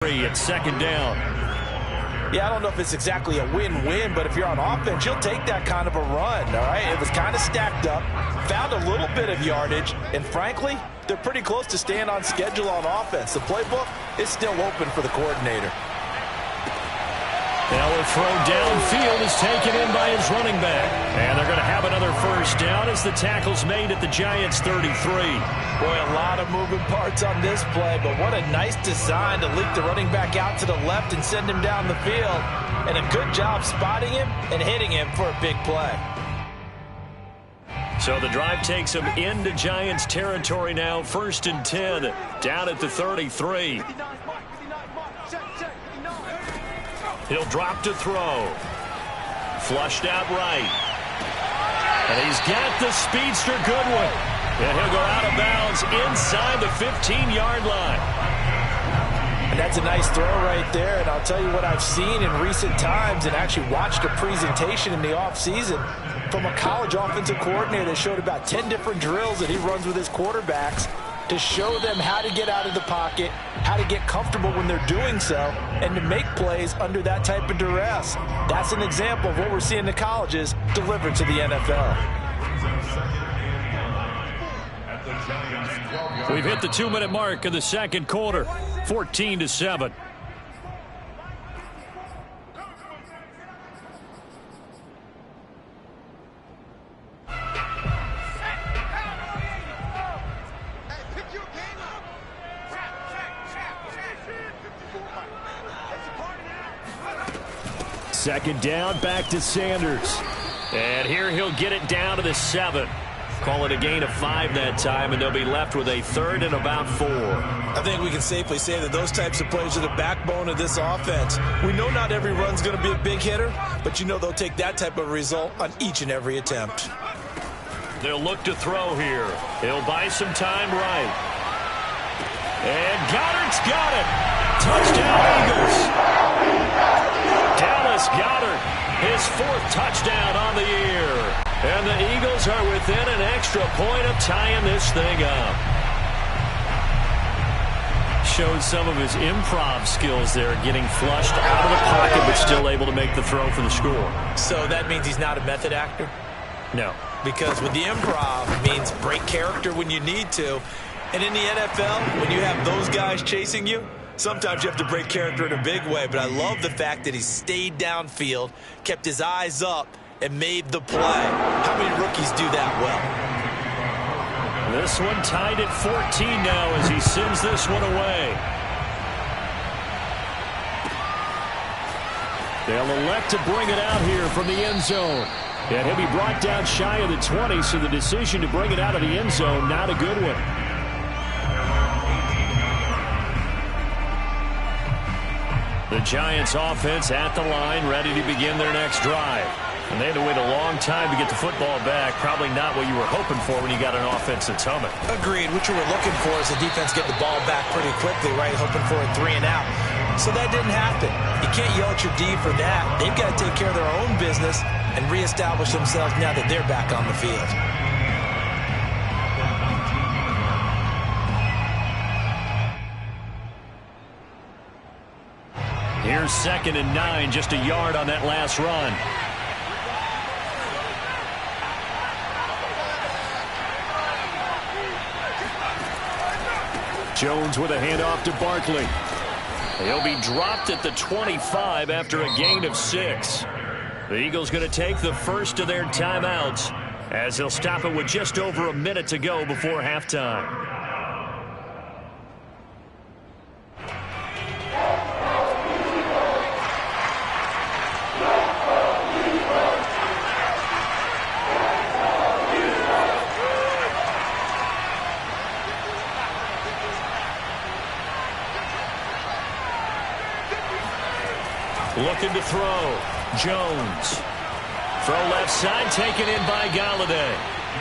It's second down. Yeah, I don't know if it's exactly a win-win, but if you're on offense, you'll take that kind of a run, all right? It was kind of stacked up, found a little bit of yardage, and frankly, they're pretty close to staying on schedule on offense. The playbook is still open for the coordinator. Now a throw downfield is taken in by his running back. And they're going to have another first down as the tackle's made at the Giants' 33. Boy, a lot of moving parts on this play, but what a nice design to leak the running back out to the left and send him down the field. And a good job spotting him and hitting him for a big play. So the drive takes him into Giants territory now, 1st and 10, down at the 33. He'll drop to throw. Flushed out right. And he's got the speedster Goodwin. And he'll go out of bounds inside the 15-yard line. And that's a nice throw right there. And I'll tell you what I've seen in recent times and actually watched a presentation in the offseason from a college offensive coordinator that showed about 10 different drills that he runs with his quarterbacks to show them how to get out of the pocket, how to get comfortable when they're doing so, and to make plays under that type of duress. That's an example of what we're seeing in the colleges delivered to the NFL. We've hit the 2-minute mark of the second quarter, 14-7. Second down, back to Sanders. And here he'll get it down to the 7. Call it a gain of 5 that time, and they'll be left with a 3rd and about 4. I think we can safely say that those types of plays are the backbone of this offense. We know not every run's going to be a big hitter, but you know they'll take that type of result on each and every attempt. They'll look to throw here. He'll buy some time right. And Goddard's got it. Touchdown, Eagles. Dallas Goedert, his 4th touchdown on the year. And the Eagles are within an extra point of tying this thing up. Showed some of his improv skills there, getting flushed out of the pocket but still able to make the throw for the score. So that means he's not a method actor? No. Because with the improv, it means break character when you need to. And in the NFL, when you have those guys chasing you, sometimes you have to break character in a big way. But I love the fact that he stayed downfield, kept his eyes up, and made the play. How many rookies do that well? This one tied at 14 now as he sends this one away. They'll elect to bring it out here from the end zone. And he'll be brought down shy of the 20, so the decision to bring it out of the end zone, not a good one. The Giants offense at the line, ready to begin their next drive. And they had to wait a long time to get the football back. Probably not what you were hoping for when you got an offense that's humming. Agreed. What you were looking for is the defense get the ball back pretty quickly, right? Hoping for a 3 and out. So that didn't happen. You can't yell at your D for that. They've got to take care of their own business and reestablish themselves now that they're back on the field. Here's 2nd and 9, just a yard on that last run. Jones with a handoff to Barkley. He'll be dropped at the 25 after a gain of 6. The Eagles going to take the first of their timeouts as he'll stop it with just over a minute to go before halftime. Looking to throw. Jones. Throw left side, taken in by Golladay.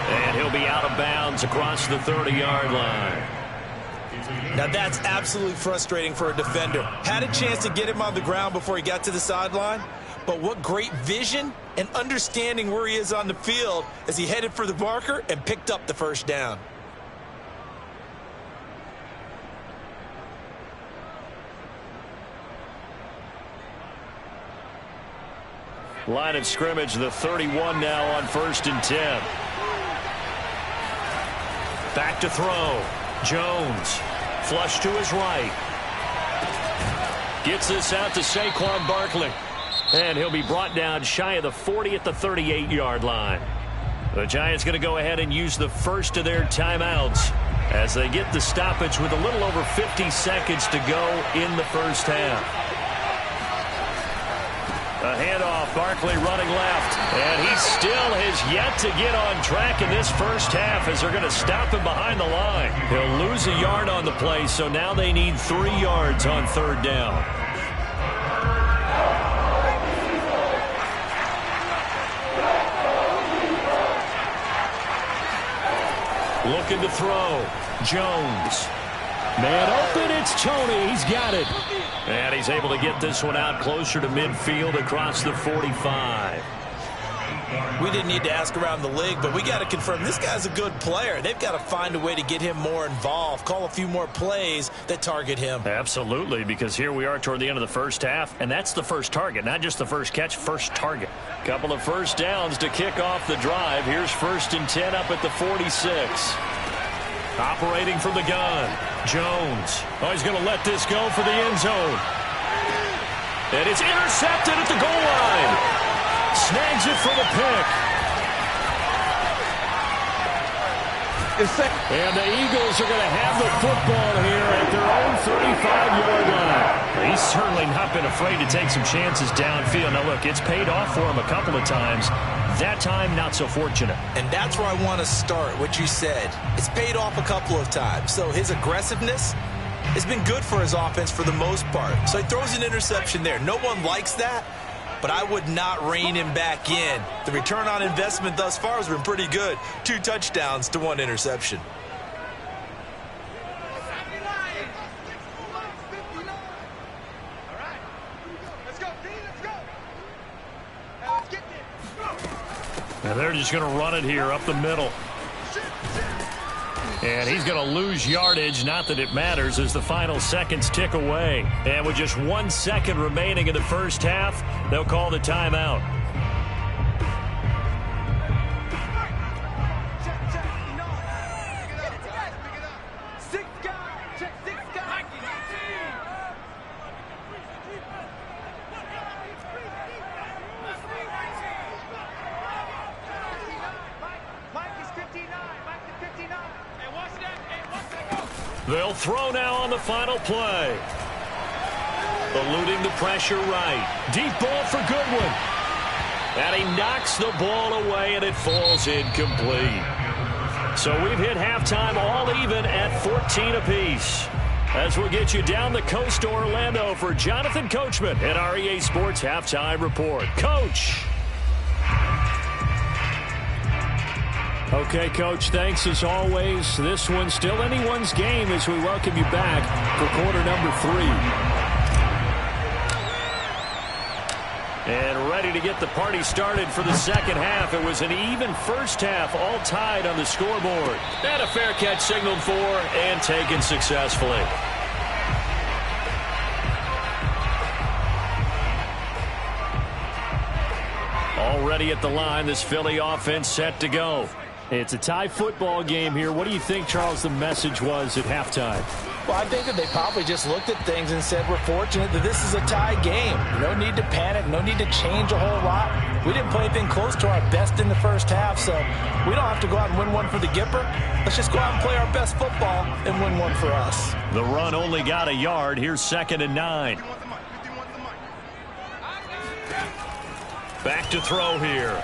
And he'll be out of bounds across the 30-yard line. Now that's absolutely frustrating for a defender. Had a chance to get him on the ground before he got to the sideline, but what great vision and understanding where he is on the field as he headed for the marker and picked up the first down. Line of scrimmage, the 31 now on 1st and 10. Back to throw. Jones. Flush to his right. Gets this out to Saquon Barkley. And he'll be brought down shy of the 40 at the 38-yard line. The Giants going to go ahead and use the first of their timeouts as they get the stoppage with a little over 50 seconds to go in the first half. A handoff, Barkley running left, and he still has yet to get on track in this first half as they're going to stop him behind the line. He'll lose a yard on the play, so now they need 3 yards on 3rd down. Looking to throw. Jones. Man open, it's Tony. He's got it. And he's able to get this one out closer to midfield across the 45. We didn't need to ask around the league, but we got to confirm this guy's a good player. They've got to find a way to get him more involved, call a few more plays that target him. Absolutely, because here we are toward the end of the first half, and that's the first target, not just the first catch, first target. Couple of first downs to kick off the drive. Here's 1st and 10 up at the 46. Operating from the gun. Jones. Oh, he's going to let this go for the end zone. And it's intercepted at the goal line. Snags it for the pick. And the Eagles are going to have the football here at their own 35-yard line. He's certainly not been afraid to take some chances downfield. Now, look, it's paid off for him a couple of times. That time, not so fortunate. And that's where I want to start, what you said. It's paid off a couple of times. So his aggressiveness has been good for his offense for the most part. So he throws an interception there. No one likes that, but I would not rein him back in. The return on investment thus far has been pretty good. 2 touchdowns to 1 interception. And they're just going to run it here up the middle. And he's going to lose yardage. Not that it matters as the final seconds tick away. And with just 1 second remaining in the first half, they'll call the timeout. They'll throw now on the final play. Eluding the pressure right. Deep ball for Goodwin. And he knocks the ball away, and it falls incomplete. So we've hit halftime all even at 14 apiece. As we'll get you down the coast to Orlando for Jonathan Coachman at our EA Sports Halftime Report. Coach. Okay, Coach, thanks as always. This one's still anyone's game as we welcome you back for quarter number 3. And ready to get the party started for the second half. It was an even first half, all tied on the scoreboard. And a fair catch signaled for and taken successfully. Already at the line, this Philly offense set to go. It's a tie football game here. What do you think, Charles, the message was at halftime? Well, I think that they probably just looked at things and said, we're fortunate that this is a tie game. No need to panic, no need to change a whole lot. We didn't play anything close to our best in the first half, so we don't have to go out and win one for the Gipper. Let's just go out and play our best football and win one for us. The run only got a yard. Here's 2nd and 9. Back to throw here.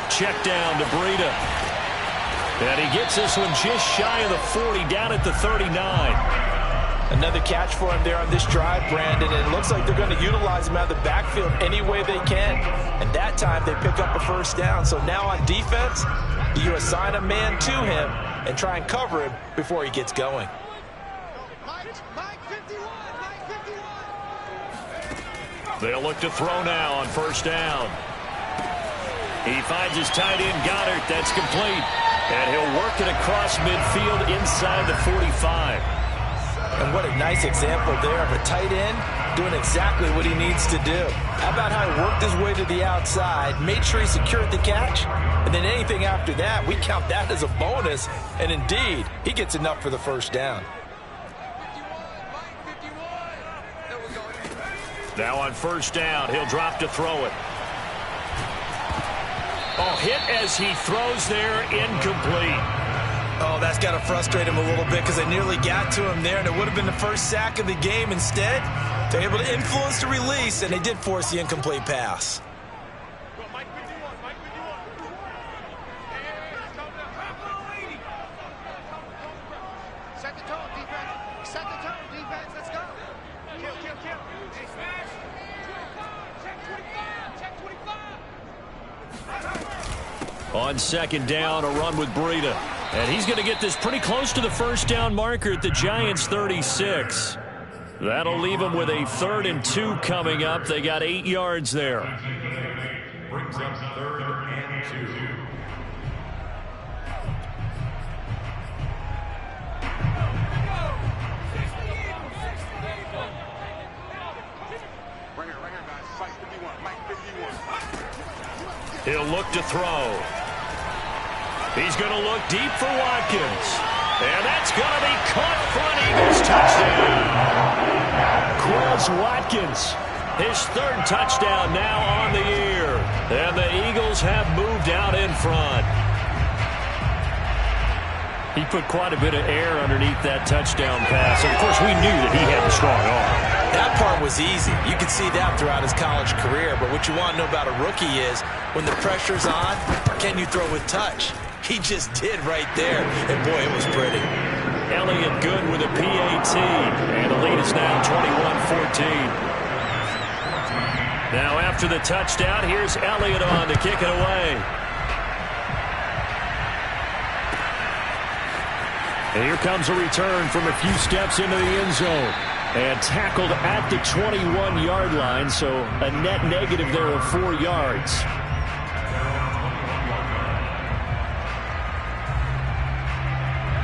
Check down to Breida. And he gets this one just shy of the 40, down at the 39. Another catch for him there on this drive, Brandon. And it looks like they're going to utilize him out of the backfield any way they can. And that time they pick up a first down. So now on defense, you assign a man to him and try and cover him before he gets going. They'll look to throw now on first down. He finds his tight end, Goddard. That's complete. And he'll work it across midfield inside the 45. And what a nice example there of a tight end doing exactly what he needs to do. How about how he worked his way to the outside, made sure he secured the catch, and then anything after that, we count that as a bonus. And indeed, he gets enough for the first down. Now on first down, he'll drop to throw it. Oh, hit as he throws there, incomplete. Oh, that's got to frustrate him a little bit because they nearly got to him there, and it would have been the first sack of the game. Instead, they're able to influence the release, and they did force the incomplete pass. Set the tone, defense. Set the tone, defense. Let's go. Kill. Hey, smash. Check 25. Check 25. On second down, a run with Breida. And he's going to get this pretty close to the first down marker at the Giants' 36. That'll leave them with a 3rd and 2 coming up. They got 8 yards there. Brings up 3rd and 2. He'll look to throw. He's going to look deep for Watkins. And that's going to be caught for an Eagles touchdown. Quez Watkins, his 3rd touchdown now on the year. And the Eagles have moved out in front. He put quite a bit of air underneath that touchdown pass. And of course, we knew that he had a strong arm. That part was easy. You could see that throughout his college career. But what you want to know about a rookie is when the pressure's on, can you throw with touch? He just did right there. And, boy, it was pretty. Elliott good with a PAT. And the lead is now 21-14. Now after the touchdown, here's Elliott on to kick it away. And here comes a return from a few steps into the end zone. And tackled at the 21-yard line, so a net negative there of 4 yards.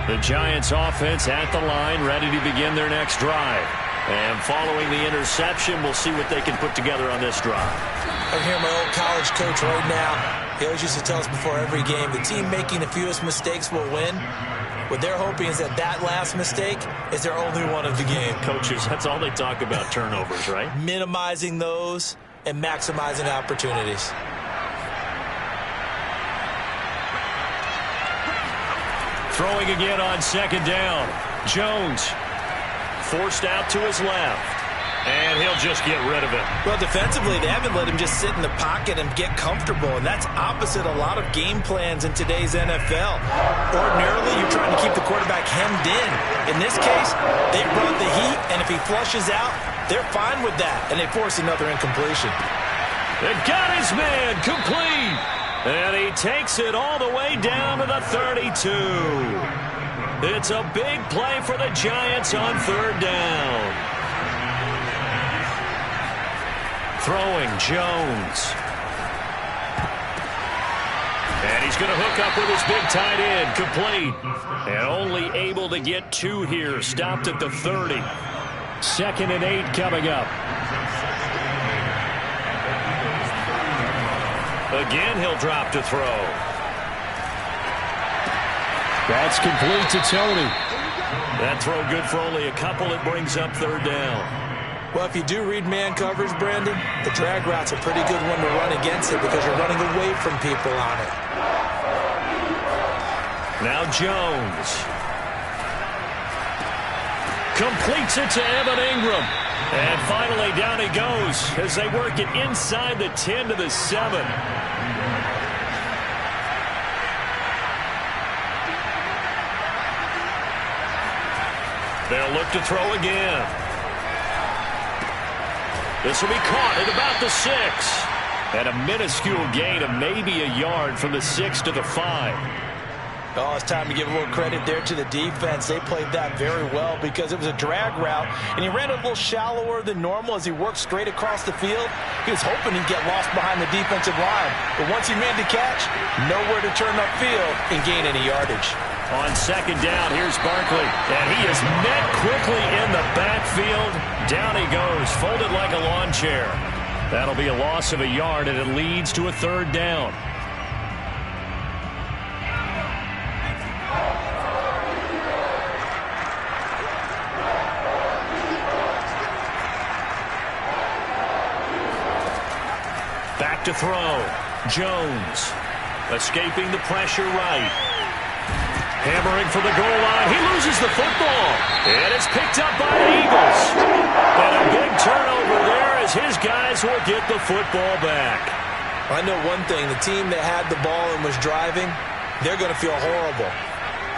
The Giants offense at the line, ready to begin their next drive. And following the interception, we'll see what they can put together on this drive. I'm hearing my old college coach right now. He always used to tell us before every game, the team making the fewest mistakes will win. What they're hoping is that last mistake is their only one of the game. Coaches, that's all they talk about, turnovers, right? Minimizing those and maximizing opportunities. Throwing again on second down. Jones forced out to his left. And he'll just get rid of it. Well, defensively, they haven't let him just sit in the pocket and get comfortable, and that's opposite a lot of game plans in today's NFL. Ordinarily, you're trying to keep the quarterback hemmed in. In this case, they brought the heat, and if he flushes out, they're fine with that, and they force another incompletion. They got his man complete, and he takes it all the way down to the 32. It's a big play for the Giants on 3rd down. Throwing Jones. And he's going to hook up with his big tight end. Complete. And only able to get 2 here. Stopped at the 30. 2nd and 8 coming up. Again, he'll drop to throw. That's complete to Tony. That throw good for only a couple. It brings up 3rd down. Well, if you do read man coverage, Brandon, the drag route's a pretty good one to run against it because you're running away from people on it. Now Jones. Completes it to Evan Ingram. And finally down he goes as they work it inside the 10 to the 7. They'll look to throw again. This will be caught at about the 6. And a minuscule gain of maybe a yard from the 6 to the 5. Oh, it's time to give a little credit there to the defense. They played that very well because it was a drag route, and he ran a little shallower than normal as he worked straight across the field. He was hoping he'd get lost behind the defensive line. But once he made the catch, nowhere to turn upfield and gain any yardage. On second down, here's Barkley. And he is met quickly in the backfield. Down he goes, folded like a lawn chair. That'll be a loss of a yard, and it leads to a third down. Back to throw. Jones escaping the pressure right. Hammering for the goal line. He loses the football. And it's picked up by the Eagles. And a big turnover there as his guys will get the football back. I know one thing. The team that had the ball and was driving, they're going to feel horrible.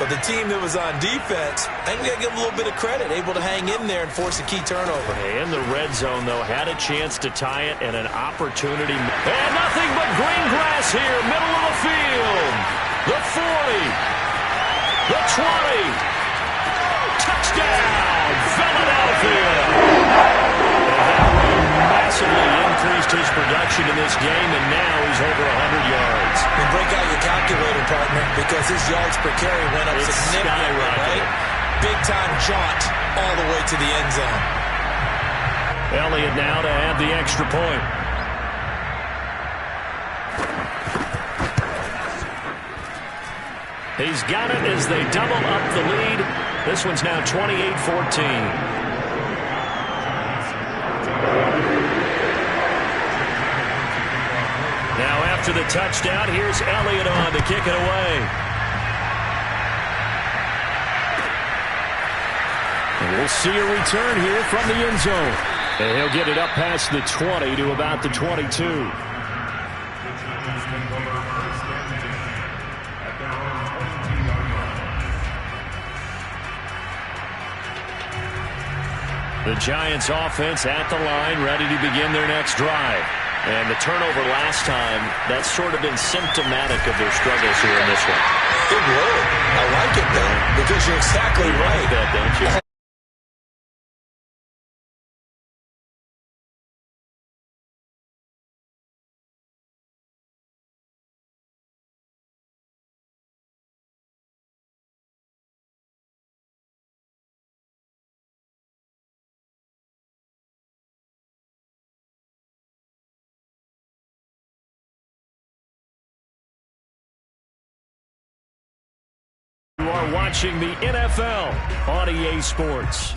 But the team that was on defense, I think we got to give them a little bit of credit, able to hang in there and force a key turnover. In the red zone, though, had a chance to tie it and an opportunity. And nothing but green grass here, middle of the field. The 40. The 20. Touchdown, Philadelphia. And that run massively increased his production in this game, and now he's over 100 yards. And break out your calculator, partner, because his yards per carry went up significantly, right? Big-time jaunt all the way to the end zone. Elliott now to add the extra point. He's got it as they double up the lead. This one's now 28-14. Now after the touchdown, here's Elliott on to kick it away. And we'll see a return here from the end zone. And he'll get it up past the 20 to about the 22. The Giants offense at the line, ready to begin their next drive. And the turnover last time, that's sort of been symptomatic of their struggles here in this one. Good word. I like it, though, because you're exactly right. You like that, don't you? You are watching the NFL on EA Sports.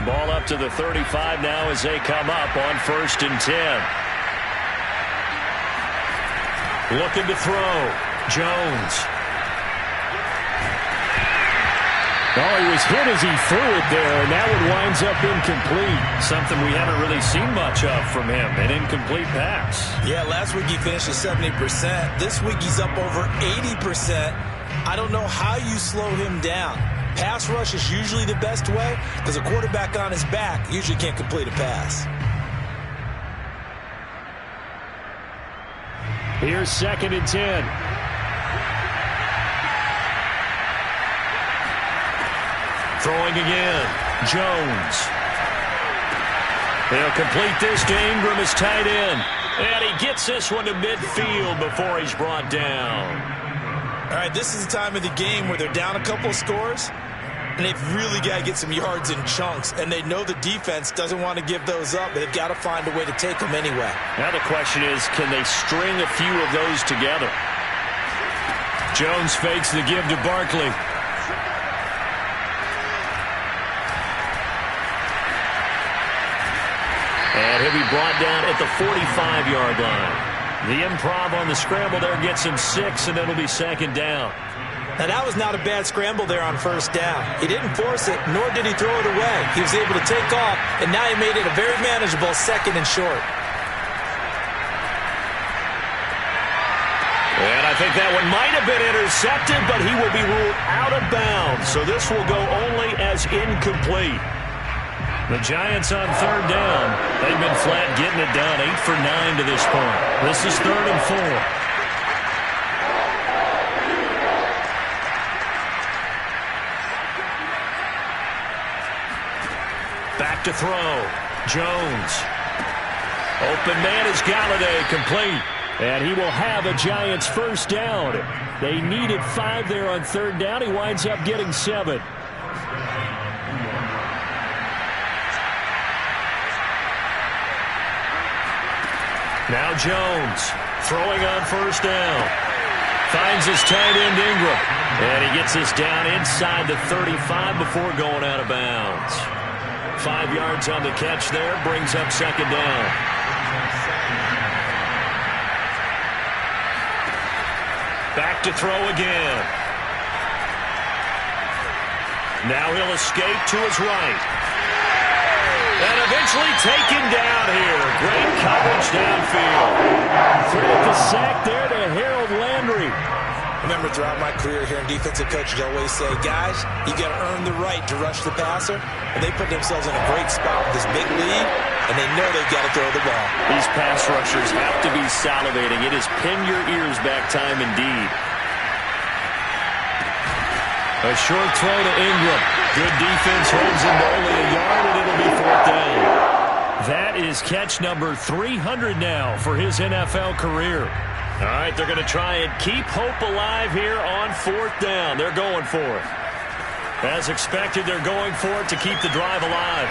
Ball up to the 35 now as they come up on 1st and 10. Looking to throw. Jones. Oh, he was hit as he threw it there, and that one winds up incomplete. Something we haven't really seen much of from him, an incomplete pass. Yeah, last week he finished at 70%. This week he's up over 80%. I don't know how you slow him down. Pass rush is usually the best way because a quarterback on his back usually can't complete a pass. Here's 2nd and 10. Throwing again. Jones. He'll complete this to Ingram as tight end. And he gets this one to midfield before he's brought down. All right, this is the time of the game where they're down a couple of scores, and they've really got to get some yards in chunks, and they know the defense doesn't want to give those up, but they've got to find a way to take them anyway. Now the question is, can they string a few of those together? Jones fakes the give to Barkley. And he'll be brought down at the 45-yard line. The improv on the scramble there gets him 6, and it'll be 2nd down. Now, that was not a bad scramble there on 1st down. He didn't force it, nor did he throw it away. He was able to take off, and now he made it a very manageable 2nd and short. And I think that one might have been intercepted, but he will be ruled out of bounds. So this will go only as incomplete. The Giants on third down. They've been flat getting it done. 8 for 9 to this point. This is 3rd and 4. Back to throw. Jones. Open man is Galladay, complete. And he will have a Giants first down. They needed 5 there on third down. He winds up getting 7. Now Jones throwing on first down. Finds his tight end Ingram. And he gets this down inside the 35 before going out of bounds. 5 yards on the catch there. Brings up second down. Back to throw again. Now he'll escape to his right. And eventually taken down here. Great coverage downfield. Through the sack there to Harold Landry. Remember, throughout my career here in defensive coaches, I always say, guys, you got to earn the right to rush the passer. And they put themselves in a great spot with this big lead, and they know they've got to throw the ball. These pass rushers have to be salivating. It is pin your ears back time indeed. A short throw to Ingram. Good defense, holds him to only a yard, and it'll be 4th down. That is catch number 300 now for his NFL career. All right, they're going to try and keep hope alive here on 4th down. They're going for it. As expected, they're going for it to keep the drive alive.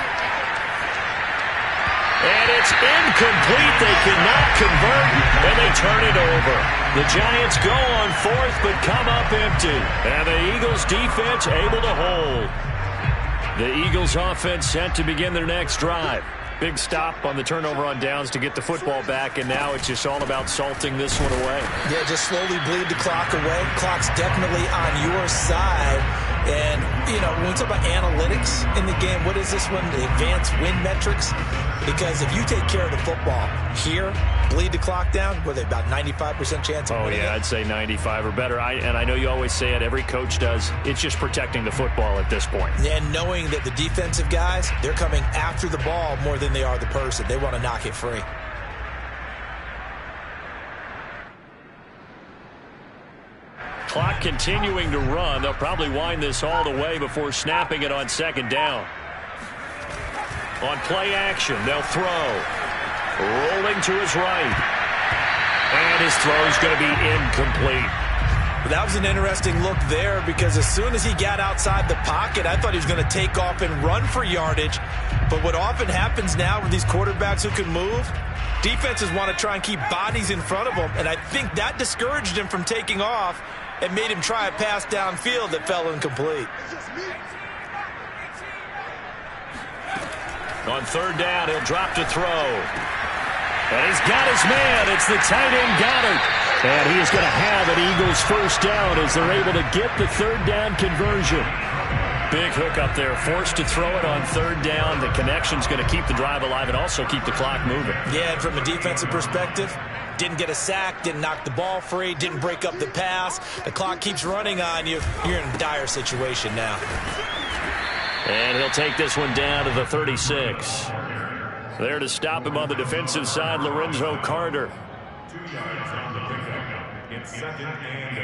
And it's incomplete. They cannot convert, and they turn it over. The Giants go on 4th, but come up empty. And the Eagles defense able to hold. The Eagles offense set to begin their next drive. Big stop on the turnover on downs to get the football back, and now it's just all about salting this one away. Yeah, just slowly bleed the clock away. Clock's definitely on your side. And, you know, when we talk about analytics in the game, what is this one? The advanced win metrics? Because if you take care of the football here, bleed the clock down, were they about 95% chance of winning? Oh, yeah, I'd say 95 or better. And I know you always say it, every coach does. It's just protecting the football at this point. And knowing that the defensive guys, they're coming after the ball more than they are the person. They want to knock it free. Clock continuing to run. They'll probably wind this all the way before snapping it on second down. On play action, they'll throw. Rolling to his right. And his throw is going to be incomplete. That was an interesting look there because as soon as he got outside the pocket, I thought he was going to take off and run for yardage. But what often happens now with these quarterbacks who can move, defenses want to try and keep bodies in front of them. And I think that discouraged him from taking off and made him try a pass downfield that fell incomplete. On third down, he'll drop to throw. And he's got his man. It's the tight end Goddard. And he is going to have an Eagles first down as they're able to get the third down conversion. Big hook up there. Forced to throw it on third down. The connection's going to keep the drive alive and also keep the clock moving. Yeah, and from a defensive perspective, didn't get a sack, didn't knock the ball free, didn't break up the pass. The clock keeps running on you. You're in a dire situation now. And he'll take this one down to the 36. There to stop him on the defensive side, Lorenzo Carter. 2 yards on the pickup. It's 2nd and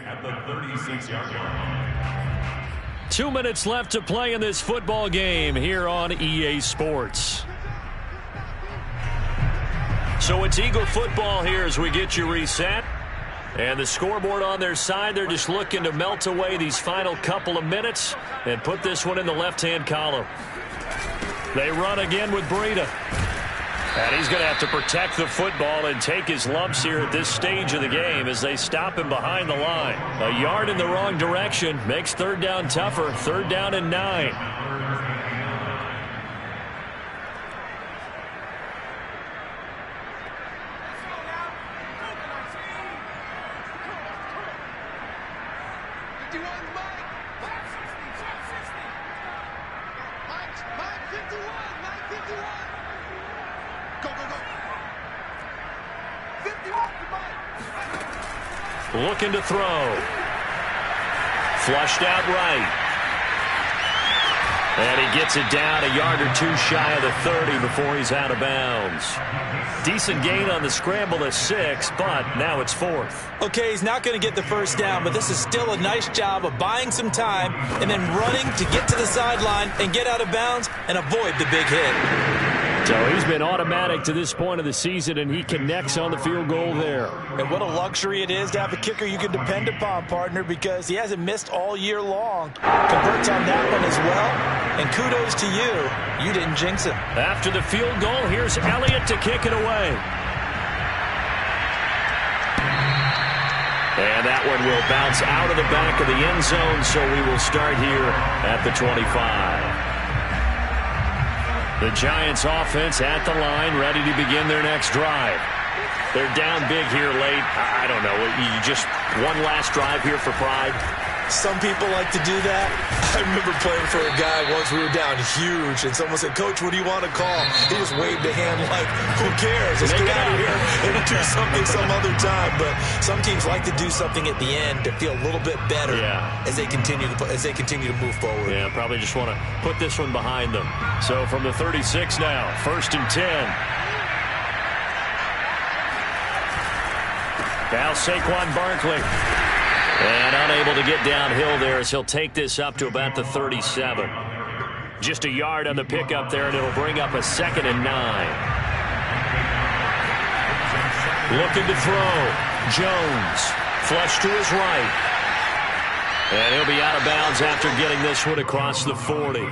8 at the 36-yard line. 2 minutes left to play in this football game here on EA Sports. So it's Eagle football here as we get you reset. And the scoreboard on their side, they're just looking to melt away these final couple of minutes and put this one in the left-hand column. They run again with Breida. And he's going to have to protect the football and take his lumps here at this stage of the game as they stop him behind the line. A yard in the wrong direction makes third down tougher. Third down and 9. Looking to throw. Flushed out right. And he gets it down a yard or two shy of the 30 before he's out of bounds. Decent gain on the scramble of 6, but now it's 4th. Okay, he's not going to get the first down, but this is still a nice job of buying some time and then running to get to the sideline and get out of bounds and avoid the big hit. So he's been automatic to this point of the season, and he connects on the field goal there. And what a luxury it is to have a kicker you can depend upon, partner, because he hasn't missed all year long. Converts on that one as well, and kudos to you. You didn't jinx him. After the field goal, here's Elliott to kick it away. And that one will bounce out of the back of the end zone, so we will start here at the 25. The Giants offense at the line, ready to begin their next drive. They're down big here late. I don't know. You just one last drive here for pride? Some people like to do that. I remember playing for a guy once. We were down huge, and someone said, "Coach, what do you want to call?" He just waved a hand like, "Who cares? Let's get out of here and do something some other time." But some teams like to do something at the end to feel a little bit better as they continue to move forward. Yeah, probably just want to put this one behind them. So from the 36 now, 1st and 10. Now Saquon Barkley. And unable to get downhill there as he'll take this up to about the 37. Just a yard on the pickup there, and it'll bring up a 2nd and 9. Looking to throw. Jones. Flush to his right. And he'll be out of bounds after getting this one across the 40.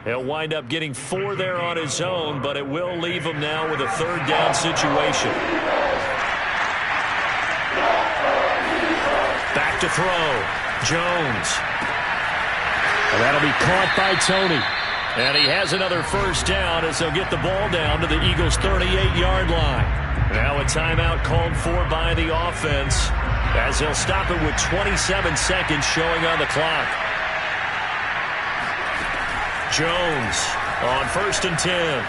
He'll wind up getting 4 there on his own, but it will leave him now with a 3rd down situation. Back to throw. Jones. And that'll be caught by Tony. And he has another 1st down as they'll get the ball down to the Eagles' 38-yard line. Now a timeout called for by the offense as they'll stop it with 27 seconds showing on the clock. Jones on 1st and 10.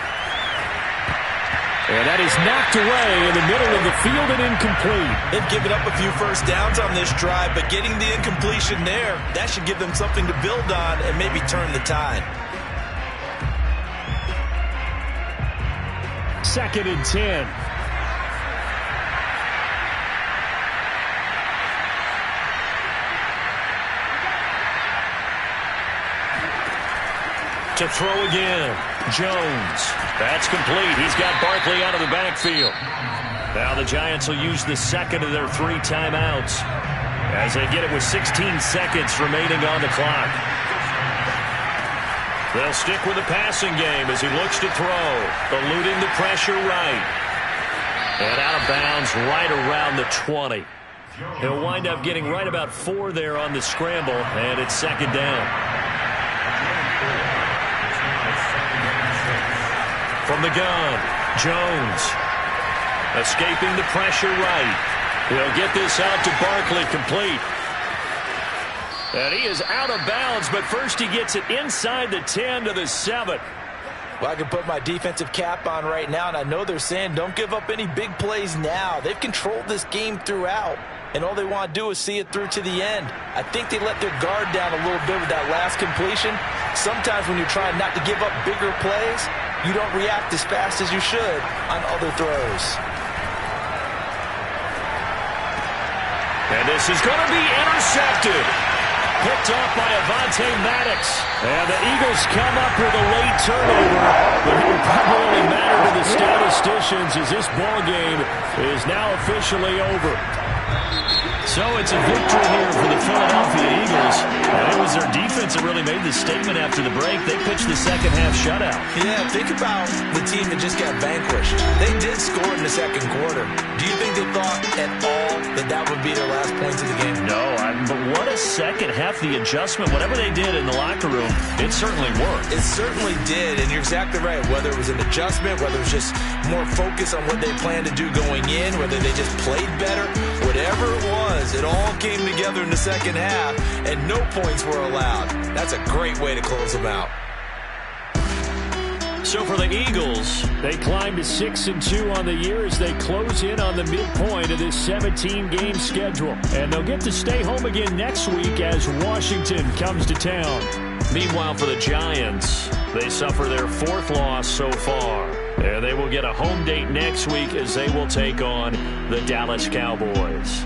And that is knocked away in the middle of the field and incomplete. They've given up a few 1st downs on this drive, but getting the incompletion there, that should give them something to build on and maybe turn the tide. 2nd and 10. To throw again. Jones. That's complete. He's got Barkley out of the backfield. Now the Giants will use the 2nd of their 3 timeouts as they get it with 16 seconds remaining on the clock. They'll stick with the passing game as he looks to throw. Eluding the pressure right. And out of bounds right around the 20. He'll wind up getting right about 4 there on the scramble, and it's 2nd down. From the gun, Jones. Escaping the pressure right. He'll get this out to Barkley complete. And he is out of bounds, but first he gets it inside the 10 to the 7. Well, I can put my defensive cap on right now, and I know they're saying don't give up any big plays now. They've controlled this game throughout, and all they want to do is see it through to the end. I think they let their guard down a little bit with that last completion. Sometimes when you're trying not to give up bigger plays, you don't react as fast as you should on other throws. And this is going to be intercepted. Picked off by Avonte Maddox. And the Eagles come up with a late turnover, but it will probably only matter to the statisticians as this ball game is now officially over. So it's a victory here for the Philadelphia Eagles. And it was their defense that really made the statement after the break. They pitched the second half shutout. Yeah, think about the team that just got vanquished. They did score in the 2nd quarter. Do you think they thought at all that would be their last points of the game? No, but what a second half. The adjustment, whatever they did in the locker room, it certainly worked. It certainly did, and you're exactly right. Whether it was an adjustment, whether it was just more focus on what they planned to do going in, whether they just played better, whatever it was, it all came together in the 2nd half, and no points were allowed. That's a great way to close them out. So for the Eagles, they climb to 6-2 on the year as they close in on the midpoint of this 17-game schedule. And they'll get to stay home again next week as Washington comes to town. Meanwhile, for the Giants, they suffer their 4th loss so far. And they will get a home date next week as they will take on the Dallas Cowboys.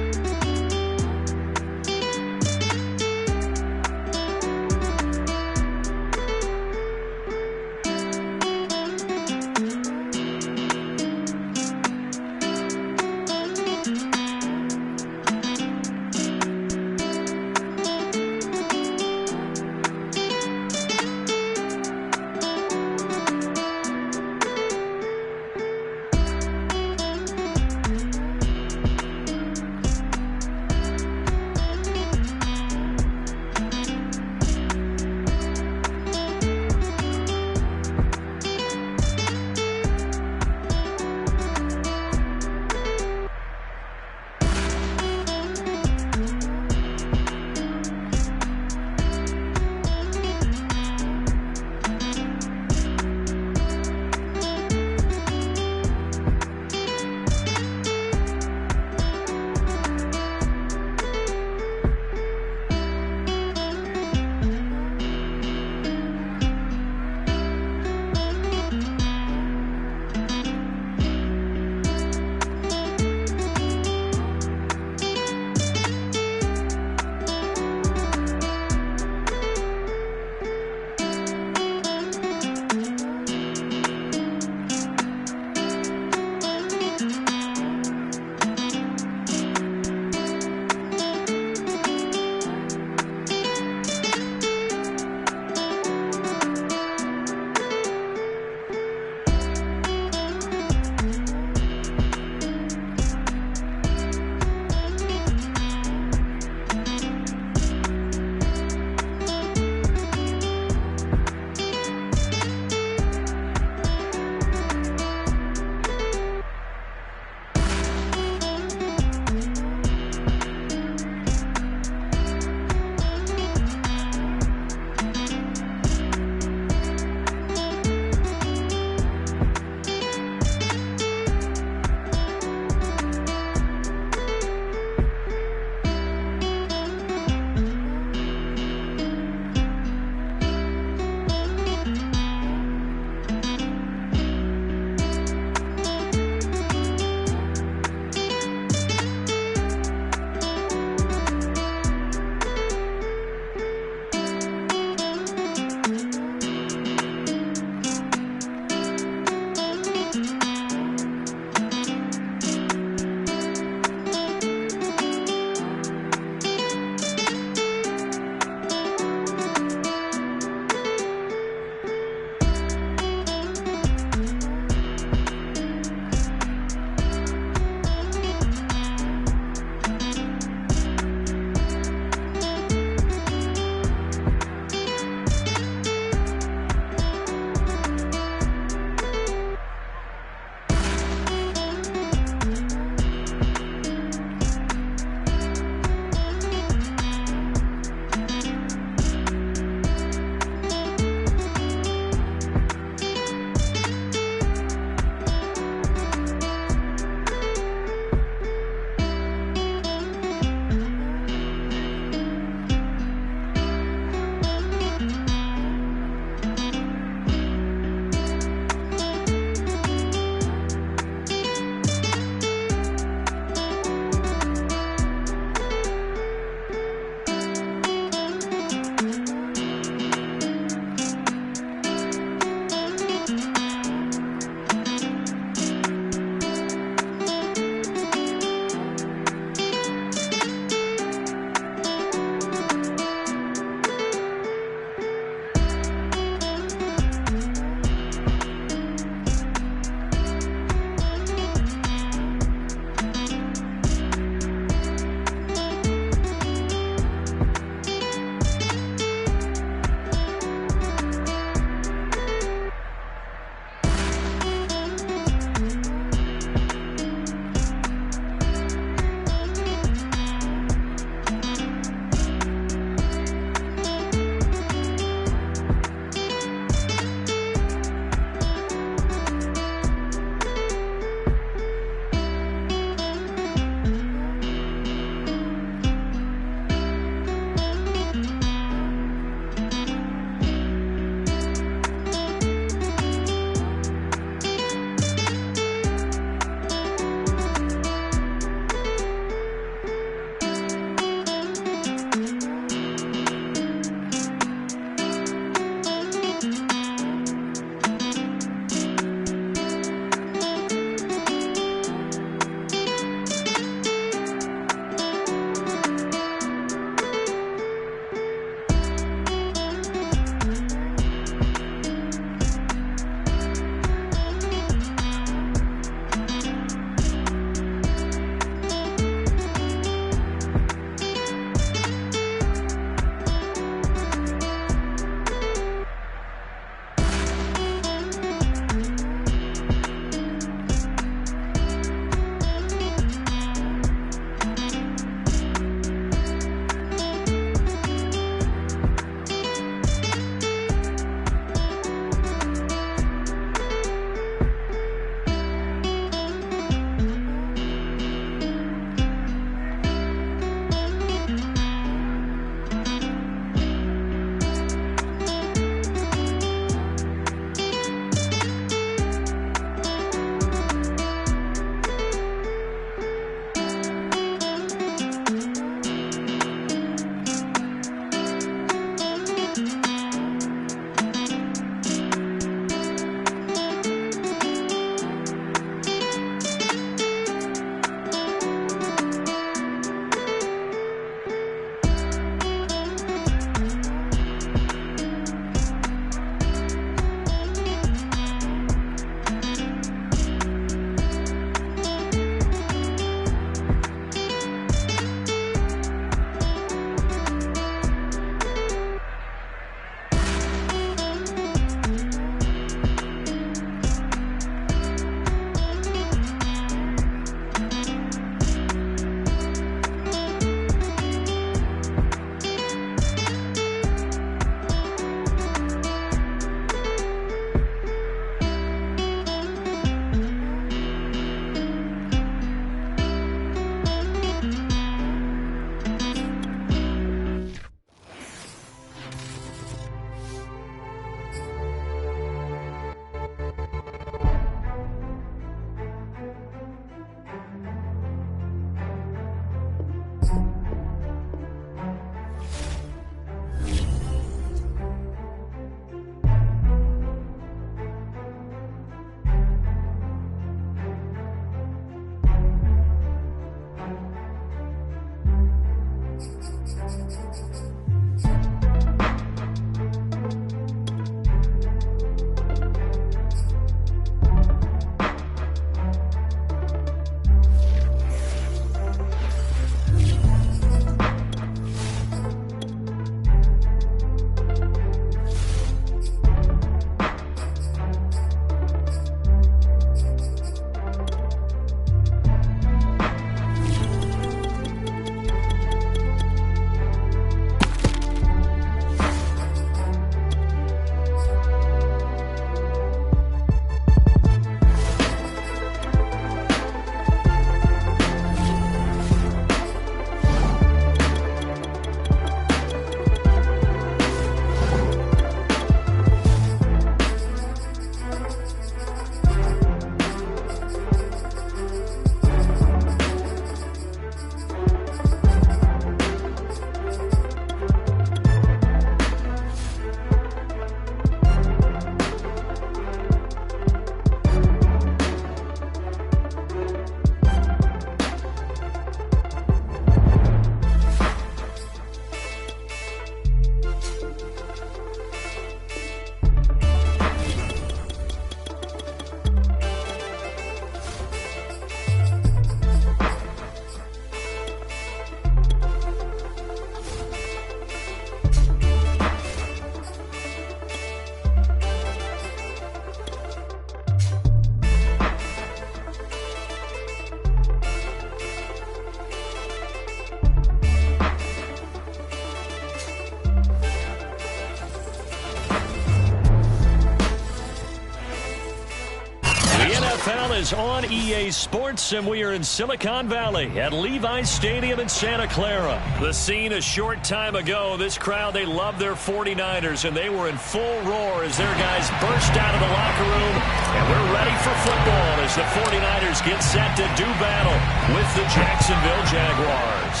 is on EA Sports, and we are in Silicon Valley at Levi's Stadium in Santa Clara. The scene a short time ago. This crowd, they love their 49ers, and they were in full roar as their guys burst out of the locker room. And we're ready for football as the 49ers get set to do battle with the Jacksonville Jaguars.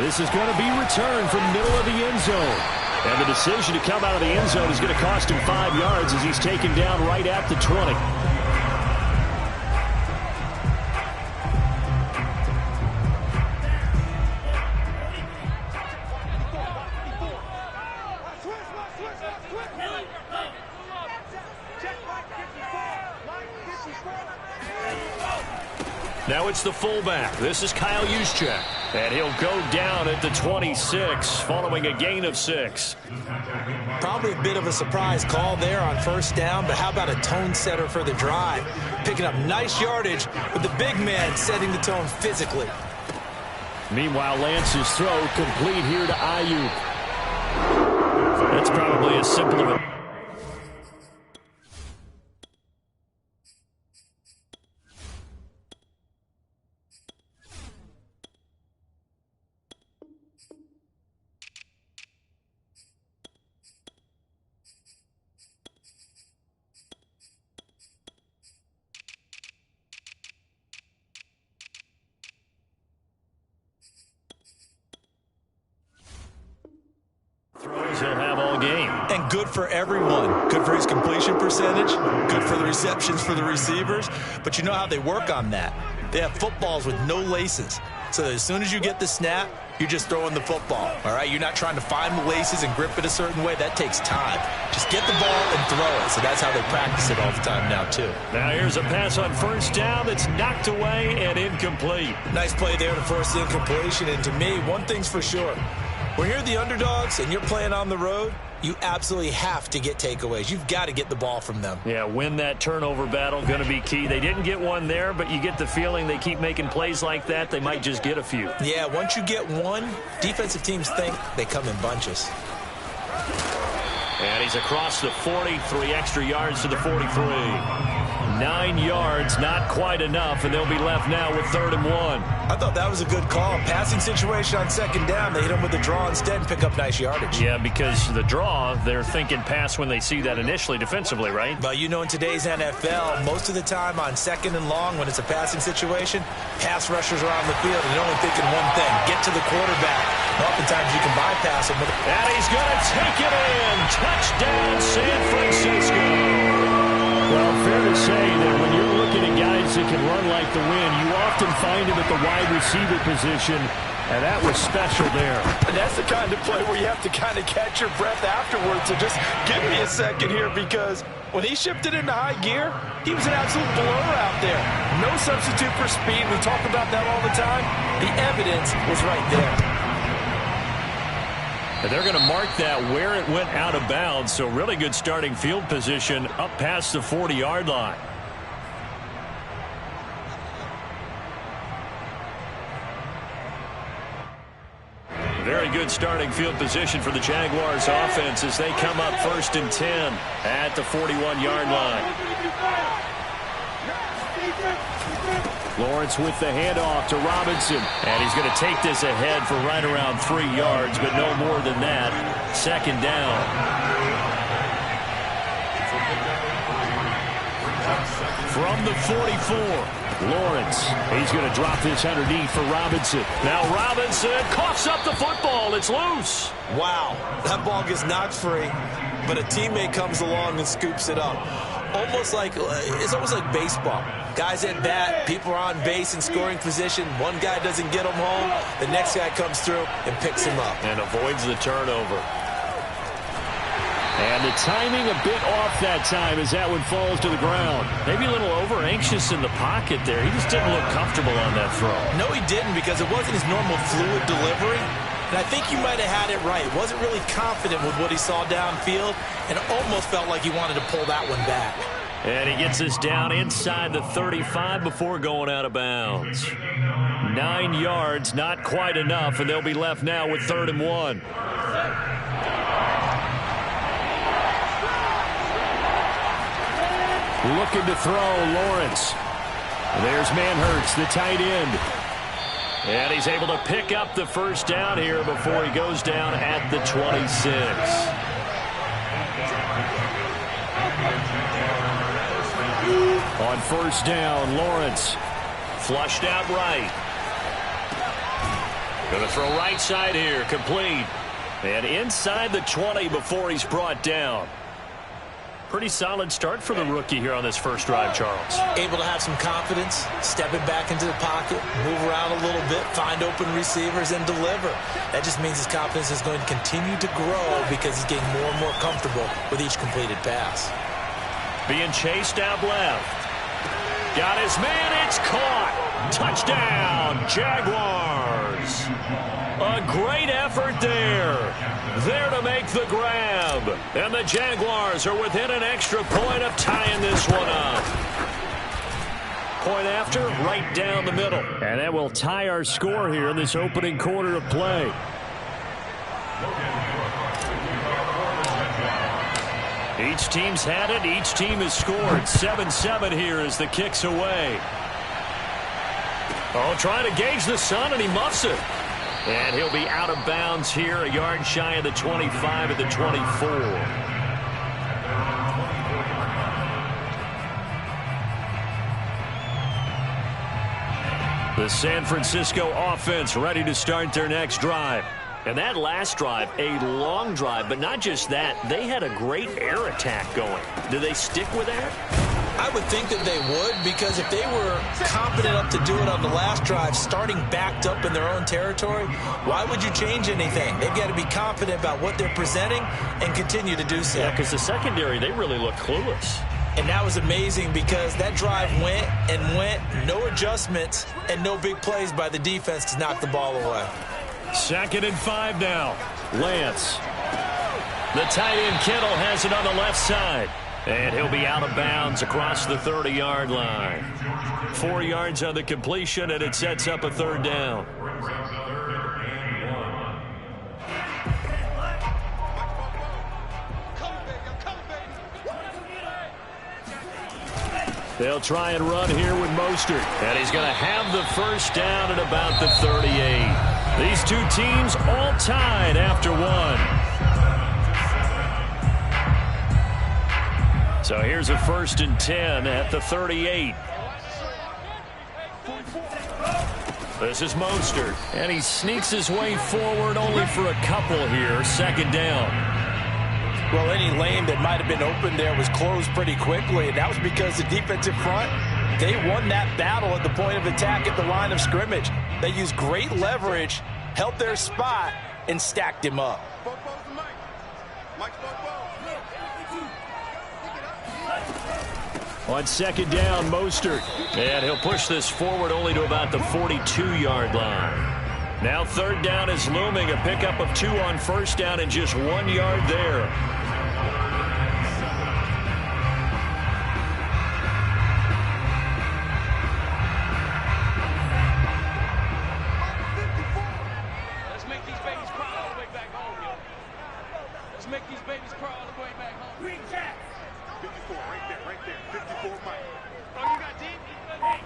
This is going to be returned from middle of the end zone. And the decision to come out of the end zone is going to cost him 5 yards as he's taken down right at the 20. Now it's the fullback. This is Kyle Juszczyk. And he'll go down at the 26 following a gain of 6. Probably a bit of a surprise call there on first down, but how about a tone setter for the drive? Picking up nice yardage with the big man setting the tone physically. Meanwhile, Lance's throw complete here to Ayuk. That's probably as simple of a... He'll have all game. And good for everyone. Good for his completion percentage. Good for the receptions for the receivers. But you know how they work on that. They have footballs with no laces. So as soon as you get the snap, you're just throwing the football. All right? You're not trying to find the laces and grip it a certain way. That takes time. Just get the ball and throw it. So that's how they practice it all the time now, too. Now here's a pass on first down that's knocked away and incomplete. Nice play there to force the incompletion. And to me, one thing's for sure. When you're the underdogs and you're playing on the road, you absolutely have to get takeaways. You've got to get the ball from them. Yeah, win that turnover battle, going to be key. They didn't get one there, but you get the feeling they keep making plays like that, they might just get a few. Yeah, once you get one, defensive teams think they come in bunches. And he's across the 40, 3 extra yards to the 43. 9 yards, not quite enough, and they'll be left now with 3rd and 1. I thought that was a good call. Passing situation on second down, they hit him with the draw instead and pick up nice yardage. Yeah, because the draw, they're thinking pass when they see that initially defensively, right? But you know, in today's NFL, most of the time on second and long, when it's a passing situation, pass rushers are on the field and they're only thinking one thing, get to the quarterback. Oftentimes you can bypass him. And he's going to take it in. Touchdown, San Francisco. Well, fair to say that when you're looking at guys that can run like the wind, you often find him at the wide receiver position, and that was special there. And that's the kind of play where you have to kind of catch your breath afterwards. So just give me a second here, because when he shifted into high gear, he was an absolute blower out there. No substitute for speed. We talk about that all the time. The evidence was right there. And they're going to mark that where it went out of bounds, so really good starting field position up past the 40-yard line. Very good starting field position for the Jaguars offense as they come up 1st and 10 at the 41-yard line. Lawrence with the handoff to Robinson. And he's going to take this ahead for right around 3 yards, but no more than that. 2nd down. From the 44, Lawrence. He's going to drop this underneath for Robinson. Now Robinson coughs up the football. It's loose. Wow, that ball gets knocked free, but a teammate comes along and scoops it up. It's almost like baseball. Guys at bat, people are on base in scoring position. One guy doesn't get him home. The next guy comes through and picks him up. And avoids the turnover. And the timing a bit off that time as that one falls to the ground. Maybe a little over-anxious in the pocket there. He just didn't look comfortable on that throw. No, he didn't, because it wasn't his normal fluid delivery. And I think you might have had it right. Wasn't really confident with what he saw downfield, and almost felt like he wanted to pull that one back. And he gets us down inside the 35 before going out of bounds. 9 yards, not quite enough, and they'll be left now with 3rd and 1. Looking to throw, Lawrence. There's Manhertz, the tight end. And he's able to pick up the first down here before he goes down at the 26. On first down, Lawrence. Flushed out right. Going to throw right side here, complete. And inside the 20 before he's brought down. Pretty solid start for the rookie here on this first drive, Charles. Able to have some confidence, stepping back into the pocket, move around a little bit, find open receivers, and deliver. That just means his confidence is going to continue to grow because he's getting more and more comfortable with each completed pass. Being chased out left. Got his man, it's caught. Touchdown, Jaguars. A great effort there. There to make the grab. And the Jaguars are within an extra point of tying this one up. Point after, right down the middle. And that will tie our score here in this opening quarter of play. Each team's had it. Each team has scored. 7-7 here as the kick's away. Oh, trying to gauge the sun, and he muffs it. And he'll be out of bounds here, a yard shy of the 25 at the 24. The San Francisco offense ready to start their next drive. And that last drive, a long drive, but not just that. They had a great air attack going. Do they stick with that? I would think that they would, because if they were confident enough to do it on the last drive, starting backed up in their own territory, why would you change anything? They've got to be confident about what they're presenting and continue to do so. Yeah, because the secondary, they really look clueless. And that was amazing because that drive went and went, no adjustments, and no big plays by the defense to knock the ball away. 2nd and 5 now. Lance. The tight end Kittle has it on the left side. And he'll be out of bounds across the 30-yard line. 4 yards on the completion, and it sets up a 3rd down. They'll try and run here with Mostert. And he's going to have the first down at about the 38. These two teams all tied after one. So here's a 1st and 10 at the 38. This is Mostert. And he sneaks his way forward only for a couple here. 2nd down. Well, any lane that might have been open there was closed pretty quickly, and that was because the defensive front, they won that battle at the point of attack at the line of scrimmage. They used great leverage, held their spot, and stacked him up. On 2nd down, Mostert. And he'll push this forward only to about the 42-yard line. Now 3rd down is looming. A pickup of 2 on 1st down and just 1 yard there. Let's make these babies crawl all the way back home, yo. Let's make these babies crawl all the way back home. Green Jack. 54, right there. 54, Mike. Oh, you got deep? Mike,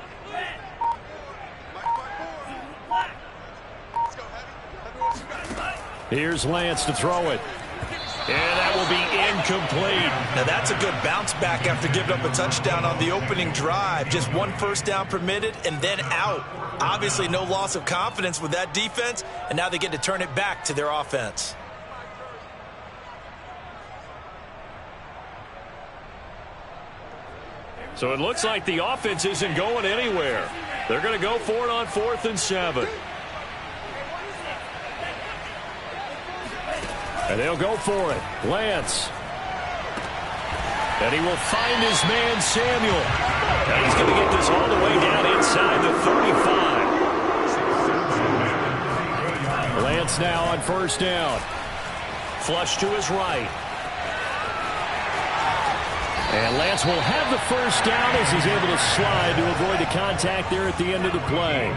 5-4. Let's go, Heavy. Heavy, what you got? Here's Lance to throw it. And that will be incomplete. Now that's a good bounce back after giving up a touchdown on the opening drive. Just 1 first down permitted and then out. Obviously no loss of confidence with that defense, and now they get to turn it back to their offense. So it looks like the offense isn't going anywhere. They're going to go for it on 4th and 7. And they'll go for it. Lance. And he will find his man, Samuel. And he's going to get this all the way down inside the 35. Lance now on 1st down. Flush to his right. And Lance will have the first down as he's able to slide to avoid the contact there at the end of the play.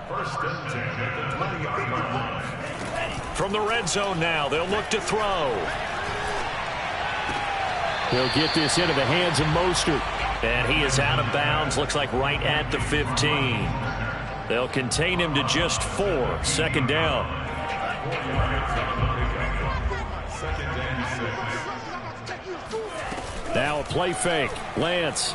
First and 10 at the 20-yard line. From the red zone now, they'll look to throw. He'll get this into the hands of Mostert. And he is out of bounds, looks like right at the 15. They'll contain him to just 4. 2nd down. Now a play fake. Lance.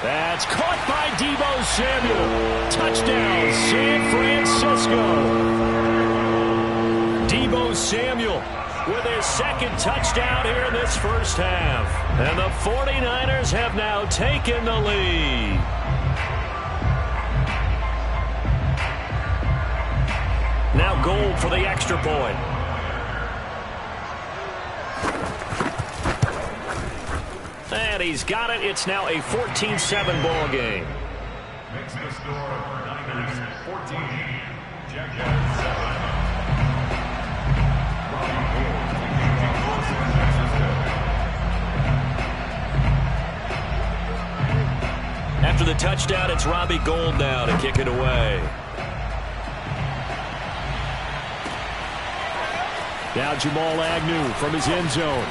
That's caught by Deebo Samuel. Touchdown, San Francisco. Deebo Samuel with his 2nd touchdown here in this first half. And the 49ers have now taken the lead. Now goal for the extra point. And he's got it. It's now a 14-7 ball game. Makes the score Niners 14, Jaguars 7. After the touchdown, it's Robbie Gould now to kick it away. Now Jamal Agnew from his end zone.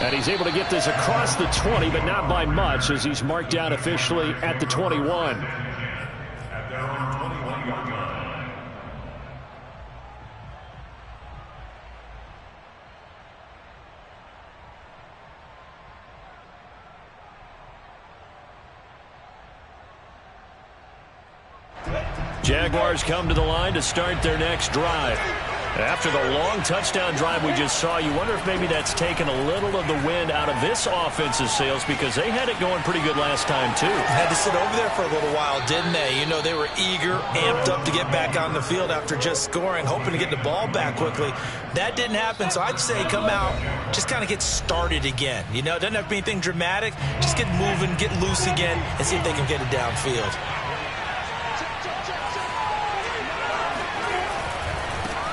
And he's able to get this across the 20, but not by much, as he's marked down officially at the 21. At their own 21-yard line. Jaguars come to the line to start their next drive. After the long touchdown drive we just saw, you wonder if maybe that's taken a little of the wind out of this offensive sails, because they had it going pretty good last time, too. Had to sit over there for a little while, didn't they? You know, they were eager, amped up to get back on the field after just scoring, hoping to get the ball back quickly. That didn't happen, so I'd say come out, just kind of get started again. You know, it doesn't have to be anything dramatic. Just get moving, get loose again, and see if they can get it downfield.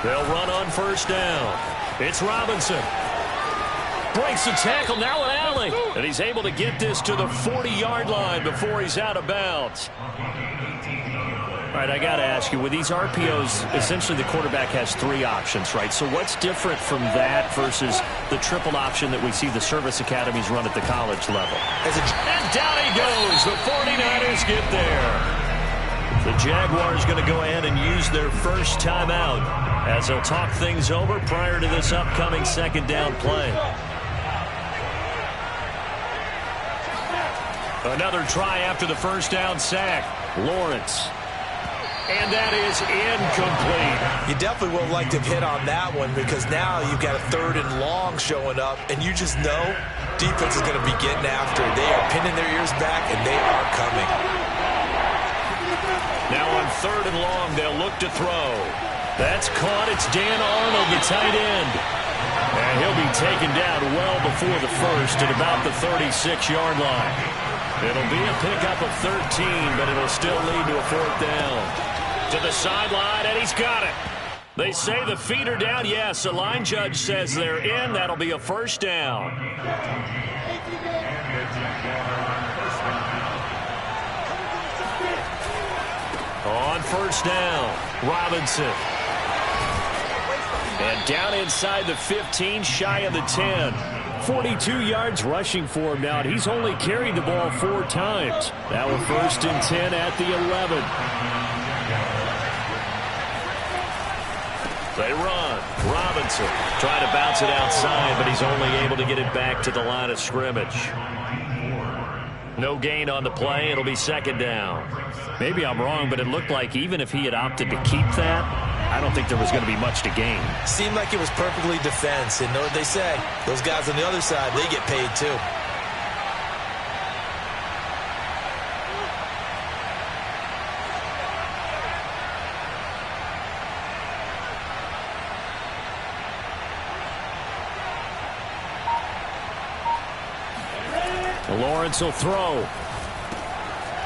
They'll run on 1st down. It's Robinson. Breaks the tackle, now an alley. And he's able to get this to the 40-yard line before he's out of bounds. All right, I got to ask you, with these RPOs, essentially the quarterback has 3 options, right? So what's different from that versus the triple option that we see the service academies run at the college level? And down he goes. The 49ers get there. The Jaguars going to go ahead and use their first timeout as they'll talk things over prior to this upcoming 2nd down play. Another try after the 1st down sack. Lawrence. And that is incomplete. You definitely would like to hit on that one, because now you've got a 3rd and long showing up, and you just know defense is going to be getting after it. They are pinning their ears back, and they are coming. Now on 3rd and long, they'll look to throw. That's caught. It's Dan Arnold, the tight end. And he'll be taken down well before the 1st at about the 36-yard line. It'll be a pickup of 13, but it'll still lead to a 4th down. To the sideline, and he's got it. They say the feet are down. Yes, the line judge says they're in. That'll be a 1st down. On 1st down, Robinson. And down inside the 15, shy of the 10. 42 yards rushing for him now, and he's only carried the ball 4 times. Now a 1st and 10 at the 11. They run. Robinson trying to bounce it outside, but he's only able to get it back to the line of scrimmage. No gain on the play. It'll be 2nd down. Maybe I'm wrong, but it looked like even if he had opted to keep that, I don't think there was going to be much to gain. Seemed like it was perfectly defense. And know what they said? Those guys on the other side, they get paid too. Lawrence will throw.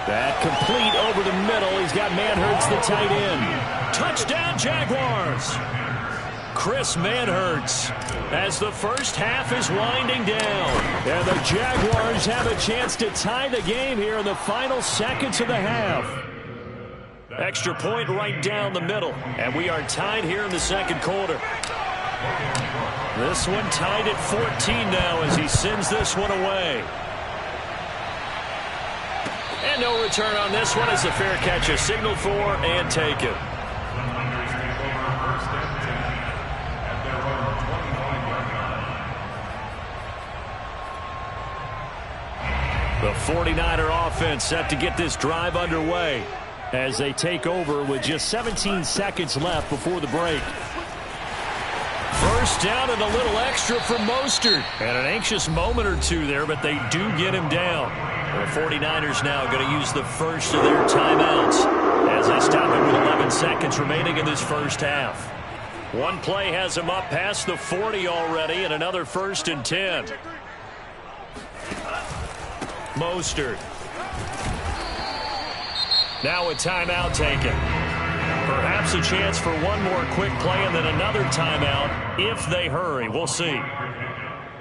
That complete over the middle. He's got Manhertz, the tight end. Touchdown, Jaguars. Chris Manhertz as the first half is winding down. And the Jaguars have a chance to tie the game here in the final seconds of the half. Extra point right down the middle. And we are tied here in the second quarter. This one tied at 14 now as he sends this one away. And no return on this one as the fair catch is signaled for and taken. The 49er offense set to get this drive underway as they take over with just 17 seconds left before the break. First down and a little extra for Mostert. And an anxious moment or two there, but they do get him down. The 49ers now going to use the first of their timeouts as they stop it with 11 seconds remaining in this first half. One play has them up past the 40 already, and another 1st and 10. Mostert. Now a timeout taken. Perhaps a chance for one more quick play and then another timeout if they hurry. We'll see.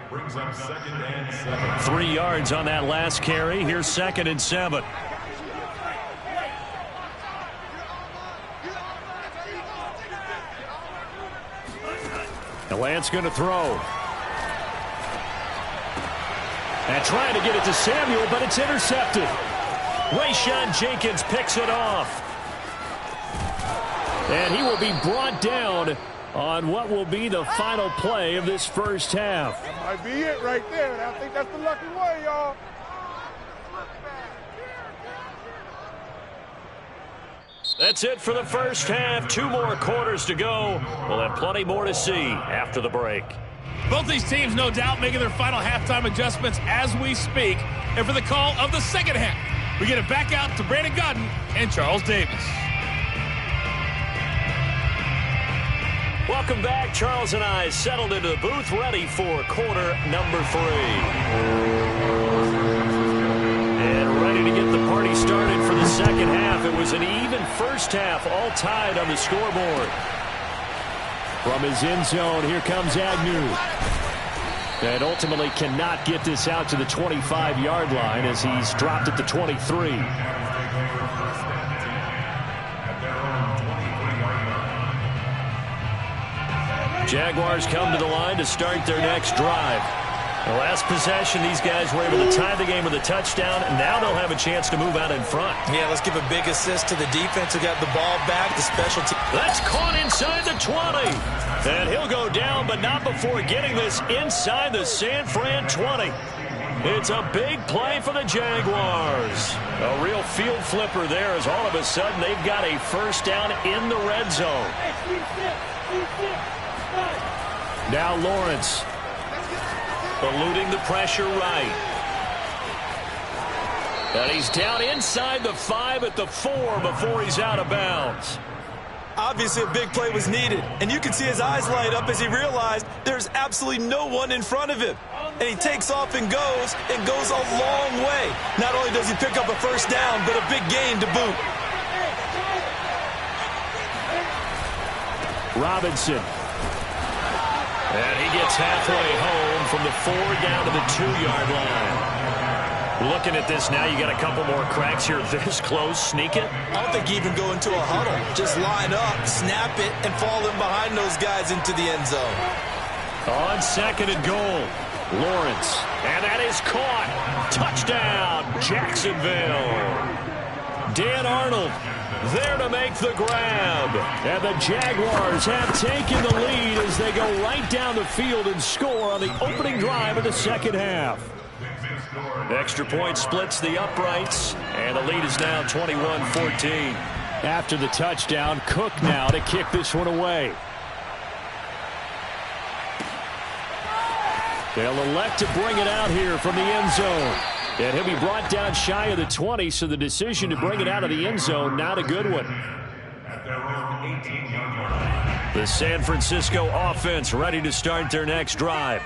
Brings up 2nd and 7. 3 yards on that last carry. Here's 2nd and 7. Lance going to throw. And trying to get it to Samuel, but it's intercepted. Rayshawn Jenkins picks it off. And he will be brought down on what will be the final play of this first half. That might be it right there. I think that's the lucky one, y'all. That's it for the first half. 2 more quarters to go. We'll have plenty more to see after the break. Both these teams, no doubt, making their final halftime adjustments as we speak. And for the call of the second half, we get it back out to Brandon Gaudin and Charles Davis. Welcome back. Charles and I settled into the booth, ready for quarter number 3. And ready to get the party started for the second half. It was an even first half, all tied on the scoreboard. From his end zone, here comes Agnew. And ultimately cannot get this out to the 25-yard line as he's dropped at the 23. Jaguars come to the line to start their next drive. The last possession, these guys were able to tie the game with a touchdown, and now they'll have a chance to move out in front. Yeah, let's give a big assist to the defense who got the ball back, the special team. That's caught inside the 20. And he'll go down, but not before getting this inside the San Fran 20. It's a big play for the Jaguars. A real field flipper there as all of a sudden they've got a first down in the red zone. Now Lawrence. Eluding the pressure right. And he's down inside the 5 at the 4 before he's out of bounds. Obviously, a big play was needed, and you can see his eyes light up as he realized there's absolutely no one in front of him. And he takes off and goes a long way. Not only does he pick up a first down, but a big gain to boot. Robinson. And he gets halfway home from the 4 down to the 2-yard line. Looking at this now, you got a couple more cracks here this close. Sneak it. I don't think you even go into a huddle. Just line up, snap it, and fall in behind those guys into the end zone. On 2nd and goal, Lawrence. And that is caught. Touchdown, Jacksonville. Dan Arnold there to make the grab. And the Jaguars have taken the lead as they go right down the field and score on the opening drive of the second half. Extra point splits the uprights, and the lead is now 21-14. After the touchdown, Cook now to kick this one away. They'll elect to bring it out here from the end zone. And he'll be brought down shy of the 20, so the decision to bring it out of the end zone, not a good one. The San Francisco offense ready to start their next drive.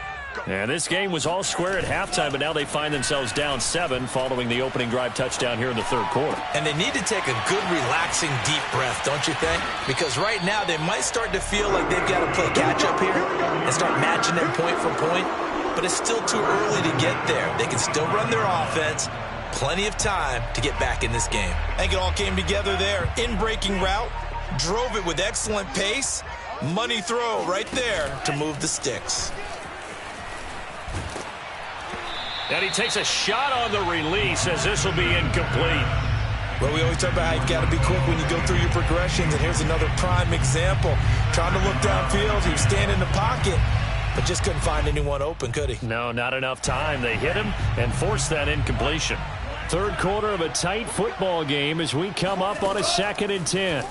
And this game was all square at halftime, but now they find themselves down 7 following the opening drive touchdown here in the third quarter. And they need to take a good, relaxing, deep breath, don't you think? Because right now they might start to feel like they've got to play catch-up here and start matching them point for point. But it's still too early to get there. They can still run their offense, plenty of time to get back in this game. I think it all came together there. In-breaking route, drove it with excellent pace. Money throw right there to move the sticks. And he takes a shot on the release as this will be incomplete. Well, we always talk about how you've got to be quick when you go through your progressions, and here's another prime example. Trying to look downfield, he was standing in the pocket, but just couldn't find anyone open, could he? No, not enough time. They hit him and forced that incompletion. Third quarter of a tight football game as we come up on a 2nd and 10.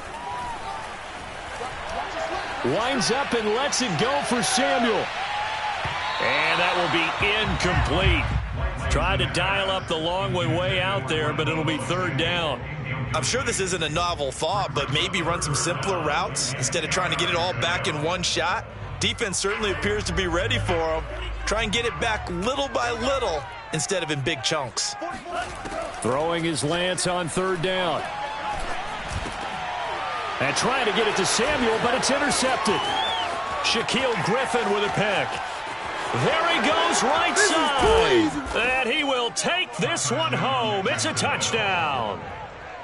Winds up and lets it go for Samuel. And that will be incomplete. Tried to dial up the long way out there, but it'll be 3rd down. I'm sure this isn't a novel thought, but maybe run some simpler routes instead of trying to get it all back in one shot. Defense certainly appears to be ready for him. Try and get it back little by little instead of in big chunks. Throwing is Lance on 3rd down. And trying to get it to Samuel, but it's intercepted. Shaquille Griffin with a pick. There he goes, right side. And he will take this one home. It's a touchdown.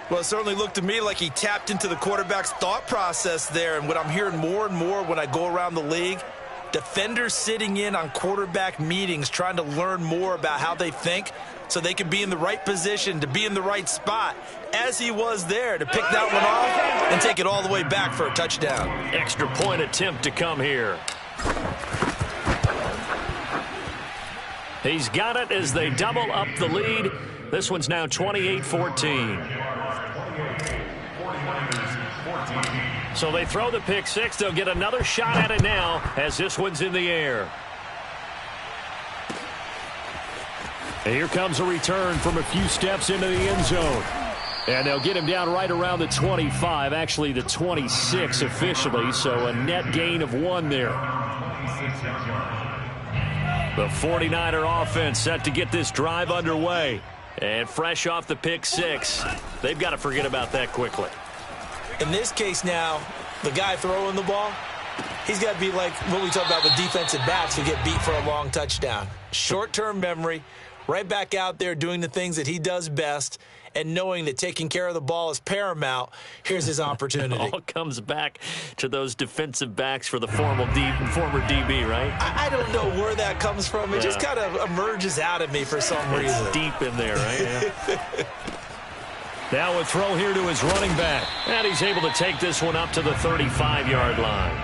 Well, it certainly looked to me like he tapped into the quarterback's thought process there. And what I'm hearing more and more when I go around the league, defenders sitting in on quarterback meetings trying to learn more about how they think so they can be in the right position to be in the right spot, as he was there to pick that one off and take it all the way back for a touchdown. Extra point attempt to come here. He's got it as they double up the lead. This one's now 28-14. So they throw the pick six. They'll get another shot at it now as this one's in the air. And here comes a return from a few steps into the end zone. And they'll get him down right around the 25, actually the 26 officially, so a net gain of 1 there. The 49er offense set to get this drive underway. And fresh off the pick six, they've got to forget about that quickly. In this case now, the guy throwing the ball, he's got to be like what we talk about with defensive backs who get beat for a long touchdown. Short-term memory, right back out there doing the things that he does best, and knowing that taking care of the ball is paramount. Here's his opportunity. It all comes back to those defensive backs for the former DB, right? I don't know where that comes from. It just kind of emerges out of me for some reason. It's deep in there, right? Yeah. Now a throw here to his running back. And he's able to take this one up to the 35-yard line.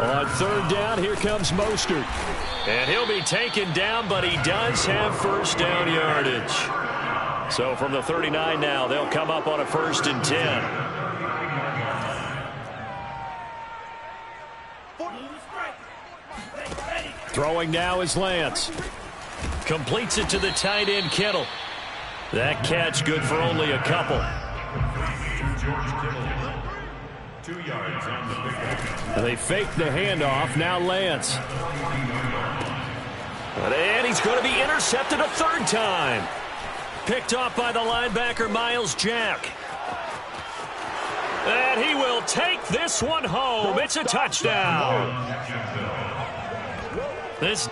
On 3rd down, here comes Mostert. And he'll be taken down, but he does have 1st down yardage. So from the 39 now, they'll come up on a 1st and 10. Throwing now is Lance. Completes it to the tight end, Kittle. That catch good for only a couple. 2 yards on the pickup. They fake the handoff. Now Lance. And he's going to be intercepted a 3rd time. Picked off by the linebacker, Miles Jack. And he will take this one home. It's a touchdown. This